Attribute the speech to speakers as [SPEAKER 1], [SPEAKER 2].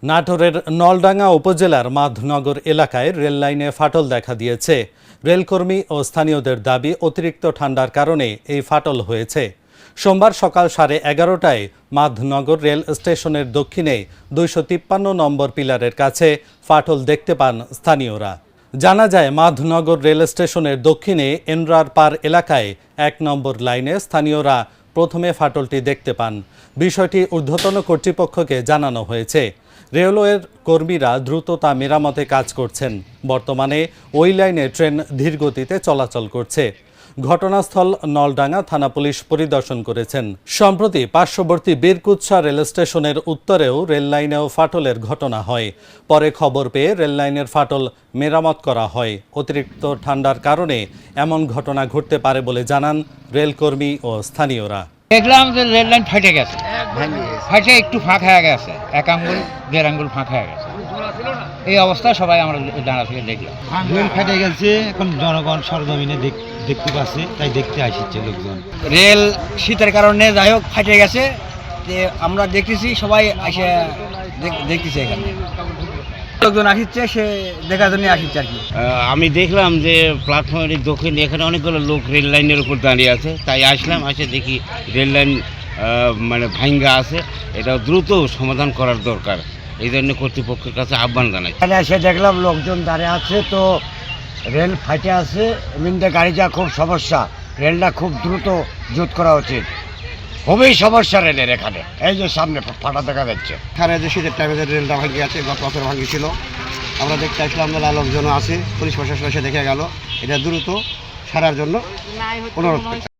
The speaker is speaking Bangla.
[SPEAKER 1] নাটোরের নলডাঙ্গা উপজেলার মাধনগর এলাকায় রেল লাইনে ফাটল দেখা দিয়েছে। রেলকর্মী ও স্থানীয়দের দাবি, অতিরিক্ত ঠান্ডার কারণে এই ফাটল হয়েছে। সোমবার সকাল 11:30টায় মাধনগর রেল স্টেশনের দক্ষিণে 253 নম্বর পিলারের কাছে ফাটল দেখতে পান স্থানীয়রা। জানা যায়, মাধনগর রেল স্টেশনের দক্ষিণে এনরার পার এলাকায় 1 নম্বর লাইনে স্থানীয়রা প্রথমে ফাটলটি দেখতে পান। বিষয়টি ঊর্ধ্বতন কর্তৃপক্ষকে জানানো হয়েছে। রেলওয়ের কর্মীরা দ্রুত তা মেরামতে কাজ করছেন। বর্তমানে ওই লাইনে ট্রেন ধীরগতিতে চলাচল করছে। ঘটনাস্থল নলডাঙ্গা থানা পুলিশ পরিদর্শন করেছেন। সম্প্রতি পার্শ্ববর্তী বীরকুৎসা রেল স্টেশনের উত্তরেও রেল লাইনেও ফাটলের ঘটনা হয়। পরে খবর পেয়ে রেল লাইনের ফাটল মেরামত করা হয়। অতিরিক্ত ঠান্ডার কারণে এমন ঘটনা ঘটতে পারে বলে জানান রেলকর্মী ও স্থানীয়রা।
[SPEAKER 2] দেখলাম যে রেল লাইন ফেটে গেছে, ফেটে একটু ফাঁক হয়ে গেছে, 1 আঙ্গুল 1.5 আঙ্গুল ফাঁক হয়ে গেছে। এই অবস্থায় সবাই আমরা ডানা থেকে দেখলাম
[SPEAKER 3] রেল ফেটে গেছে। এখন জনগণ সরজমিনে দেখতে পাচ্ছে, তাই দেখতে আসছে লোকজন।
[SPEAKER 4] রেল শীতের কারণে যাই হোক ফেটে গেছে, যে আমরা দেখতেছি, সবাই এসে দেখতেছি, এখানে লোকজন আসছে, সে দেখার জন্য আসছে আর কি।
[SPEAKER 5] আমি দেখলাম যে প্ল্যাটফর্মের দক্ষিণে এখানে অনেকগুলো লোক রেল লাইনের উপর দাঁড়িয়ে আছে, তাই আসলাম। আসে দেখি রেল লাইন ভাঙ্গা আছে, এটা দ্রুত সমাধান করার দরকার। এই জন্য কর্তৃপক্ষের কাছে আহ্বান জানাই।
[SPEAKER 6] এখানে এসে দেখলাম লোকজন দাঁড়িয়ে আছে, তো রেল ফাটে আছে, এমনিতে গাড়ি যা খুব সমস্যা, রেলটা খুব দ্রুত জুত করা উচিত। খুবই সমস্যা রেলের এখানে, এই যে সামনে ফাটা দেখা যাচ্ছে।
[SPEAKER 7] এখানে যে শীতের টাইমে যে রেলটা ভাঙিয়ে আছে, গত বছর ভাঙিয়েছিল, আমরা দেখতে আসলাম, মেলা লোকজন আছে, পুলিশ প্রশাসন এসে দেখে গেল। এটা দ্রুত সারার জন্য অনুরোধ করছি।